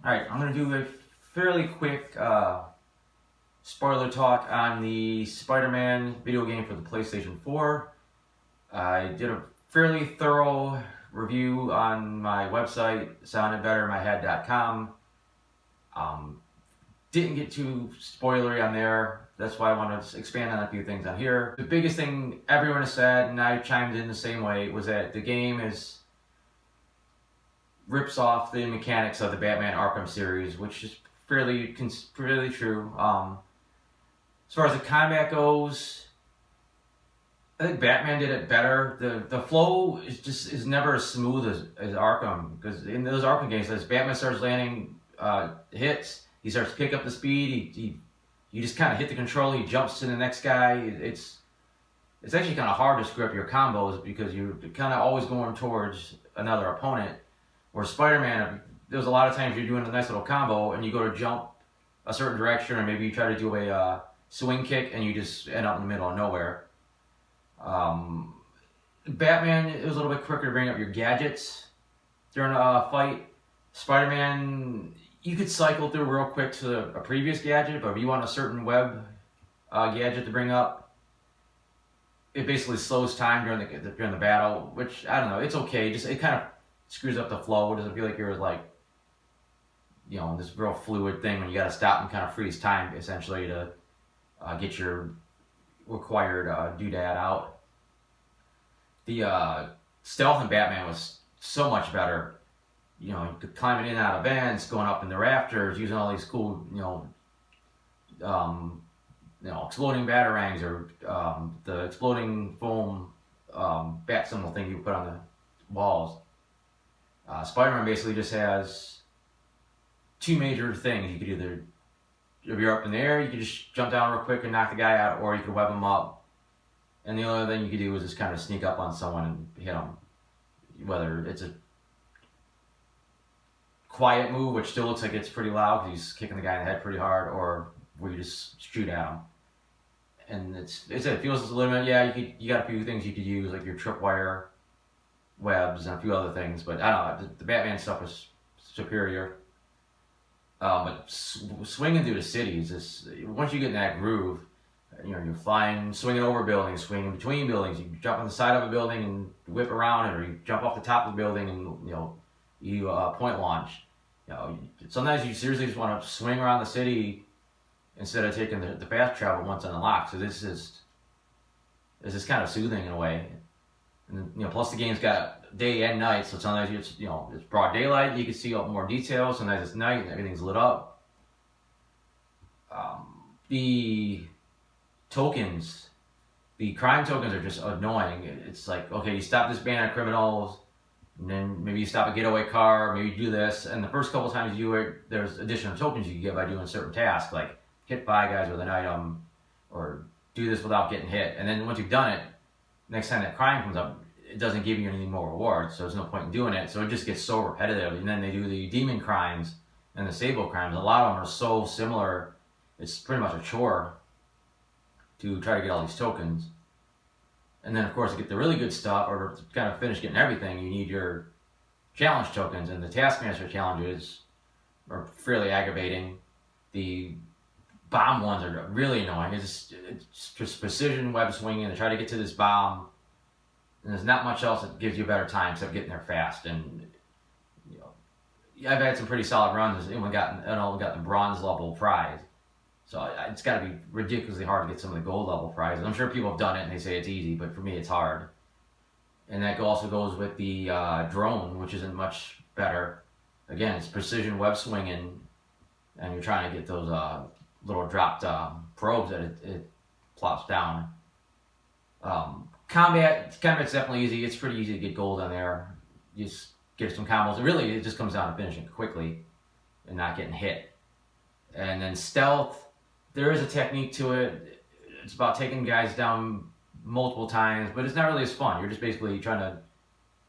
Alright, I'm going to do a fairly quick spoiler talk on the Spider-Man video game for the PlayStation 4. I did a fairly thorough review on my website, soundedbettermyhead.com. Didn't get too spoilery on there. That's why I want to expand on a few things on here. The biggest thing everyone has said, and I chimed in the same way, was that the game rips off the mechanics of the Batman Arkham series, which is fairly true. As far as the combat goes, I think Batman did it better. The flow is never as smooth as Arkham, because in those Arkham games, as Batman starts landing hits, he starts to pick up the speed. You just kind of hit the control. He jumps to the next guy. It's actually kind of hard to screw up your combos because you're kind of always going towards another opponent. Where Spider-Man, there's a lot of times you're doing a nice little combo and you go to jump a certain direction, or maybe you try to do a swing kick and you just end up in the middle of nowhere. Batman, it was a little bit quicker to bring up your gadgets during a fight. Spider-Man, you could cycle through real quick to a previous gadget, but if you want a certain web gadget to bring up, it basically slows time during the battle, which, I don't know, it's okay. Just it kind of screws up the flow. It doesn't feel like you're this real fluid thing when you got to stop and kind of freeze time essentially to get your required doodad out. The stealth in Batman was so much better. Climbing in and out of vents, going up in the rafters, using all these cool, exploding batarangs or the exploding foam bat symbol thing you put on the walls. Spider-Man basically just has two major things. You could either, if you're up in the air, you could just jump down real quick and knock the guy out, or you could web him up. And the only thing you could do is just kind of sneak up on someone and hit them. Whether it's a quiet move, which still looks like it's pretty loud because he's kicking the guy in the head pretty hard, or where you just shoot at him. And it feels a little bit, yeah, you got a few things you could use, like your tripwire webs and a few other things, but I don't know, the Batman stuff was superior. But swinging through the cities, once you get in that groove, you're flying, swinging over buildings, swinging between buildings. You jump on the side of a building and whip around it, or you jump off the top of the building and you point launch. Sometimes you seriously just want to swing around the city instead of taking the fast travel once unlocked. So this is kind of soothing in a way. And plus the game's got day and night, so sometimes it's broad daylight, you can see more details. Sometimes it's night and everything's lit up. The tokens, the crime tokens are just annoying. It's like, okay, you stop this band of criminals, and then maybe you stop a getaway car, maybe you do this, and the first couple times you do it, there's additional tokens you can get by doing certain tasks, like hit 5 guys with an item, or do this without getting hit. And then once you've done it, next time that crime comes up, it doesn't give you any more rewards, so there's no point in doing it. So it just gets so repetitive. And then they do the demon crimes and the Sable crimes. A lot of them are so similar, it's pretty much a chore to try to get all these tokens. And then, of course, to get the really good stuff, or to kind of finish getting everything, you need your challenge tokens. And the Taskmaster challenges are fairly aggravating. The bomb ones are really annoying. It's just precision web swinging to try to get to this bomb, and there's not much else that gives you a better time except getting there fast. And I've had some pretty solid runs. Anyone got the bronze level prize, so it's got to be ridiculously hard to get some of the gold level prizes. I'm sure people have done it and they say it's easy, but for me it's hard. And that also goes with the drone, which isn't much better. Again, it's precision web swinging, and you're trying to get those little dropped probes that it plops down. Combat's definitely easy. It's pretty easy to get gold on there. You just get some combos. It just comes down to finishing quickly and not getting hit. And then stealth, there is a technique to it. It's about taking guys down multiple times, but it's not really as fun. You're just basically trying to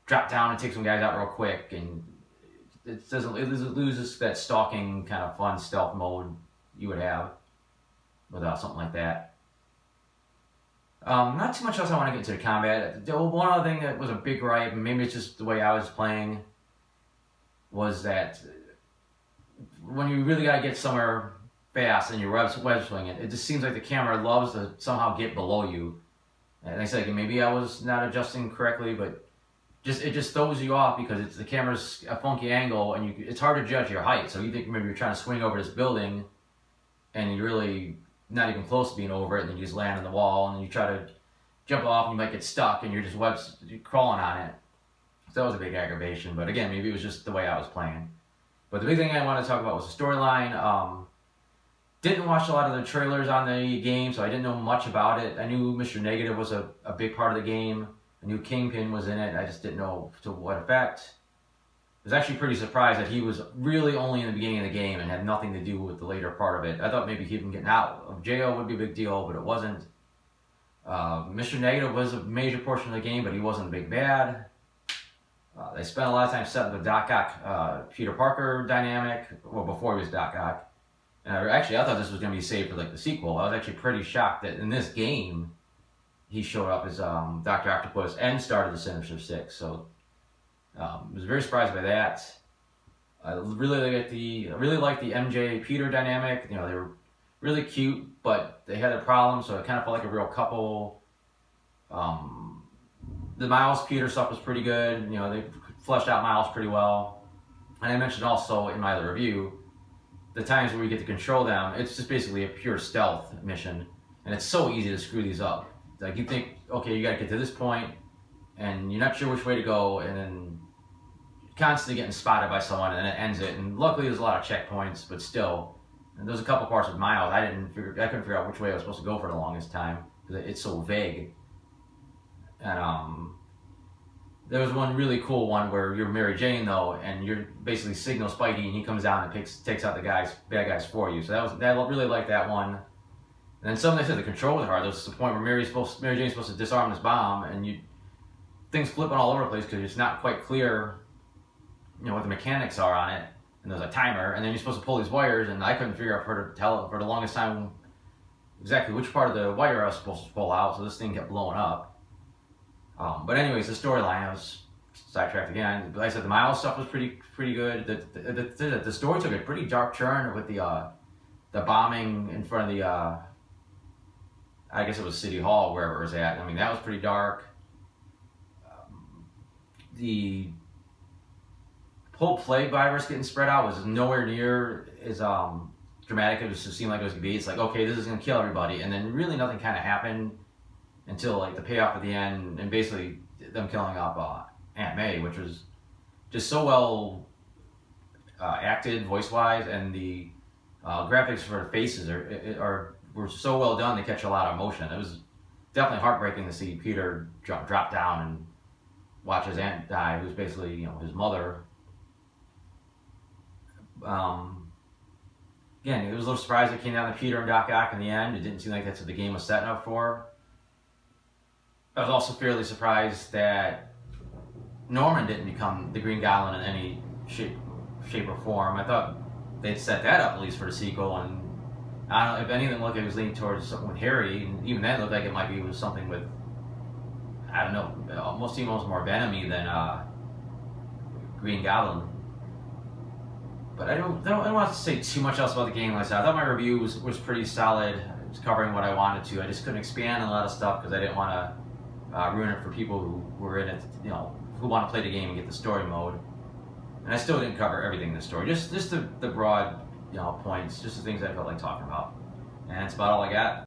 drop down and take some guys out real quick, and it loses that stalking kind of fun stealth mode you would have without something like that. Not too much else I want to get into the combat. One other thing that was a big gripe, and maybe it's just the way I was playing, was that when you really gotta get somewhere fast and you're web swinging, it just seems like the camera loves to somehow get below you. And I said maybe I was not adjusting correctly, but it just throws you off because the camera's a funky angle and it's hard to judge your height. So you think maybe you're trying to swing over this building, and you're really not even close to being over it, and then you just land on the wall, and you try to jump off and you might get stuck and you're just crawling on it. So that was a big aggravation. But again, maybe it was just the way I was playing. But the big thing I wanted to talk about was the storyline. Didn't watch a lot of the trailers on the game, so I didn't know much about it. I knew Mr. Negative was a big part of the game. I knew Kingpin was in it. I just didn't know to what effect. I was actually pretty surprised that he was really only in the beginning of the game and had nothing to do with the later part of it. I thought maybe him getting out of jail would be a big deal, but it wasn't. Mr. Negative was a major portion of the game, but he wasn't a big bad. They spent a lot of time setting the Doc Ock, Peter Parker dynamic, well, before he was Doc Ock. And I thought this was going to be saved for like the sequel. I was actually pretty shocked that in this game, he showed up as Dr. Octopus and started the Sinister Six. So I was very surprised by that. I really liked the MJ Peter dynamic. You know, they were really cute, but they had a problem, so it kind of felt like a real couple. The Miles Peter stuff was pretty good. You know, they fleshed out Miles pretty well. And I mentioned also in my other review, the times where we get to control them, it's just basically a pure stealth mission. And it's so easy to screw these up. Like you think, okay, you gotta get to this point, and you're not sure which way to go, and then constantly getting spotted by someone, and then it ends it. And luckily there's a lot of checkpoints, but still. And there's a couple parts with Miles, I couldn't figure out which way I was supposed to go for the longest time, because it's so vague. And there was one really cool one where you're Mary Jane though, and you're basically signal Spidey, and he comes down and takes out the bad guys for you. So I really liked that one. And then some they said the control was hard. There's the point where Mary Jane's supposed to disarm this bomb, and things flipping all over the place because it's not quite clear, you know, what the mechanics are on it. And there's a timer, and then you're supposed to pull these wires, and I couldn't figure out for the longest time exactly which part of the wire I was supposed to pull out. So this thing kept blowing up. But anyways, the storyline, I was sidetracked again. Like I said, the Miles stuff was pretty good. The story took a pretty dark turn with the bombing in front of the, I guess it was City Hall, wherever it was at. I mean, that was pretty dark. The whole plague virus getting spread out was nowhere near as dramatic as it seemed like it was going to be. It's like, okay, this is going to kill everybody. And then really nothing kind of happened until like the payoff at the end, and basically them killing off Aunt May, which was just so well acted voice-wise, and the graphics for the faces were so well done. They catch a lot of emotion. It was definitely heartbreaking to see Peter drop down and watch his aunt die, who's basically, you know, his mother. Again, it was a little surprised it came down to Peter and Doc Ock in the end. It didn't seem like that's what the game was setting up for. I was also fairly surprised that Norman didn't become the Green Goblin in any shape or form. I thought they'd set that up at least for the sequel, and I don't know, if anything, looked like it was leaning towards something with Harry, and even then it looked like it might be with something with, I don't know, almost more Venom-y than Green Goblin. But I don't want to say too much else about the game. Like I said, I thought my review was pretty solid. It was covering what I wanted to. I just couldn't expand on a lot of stuff because I didn't want to ruin it for people who were in it, you know, who want to play the game and get the story mode. And I still didn't cover everything in the story, just the broad, you know, points, just the things I felt like talking about. And that's about all I got.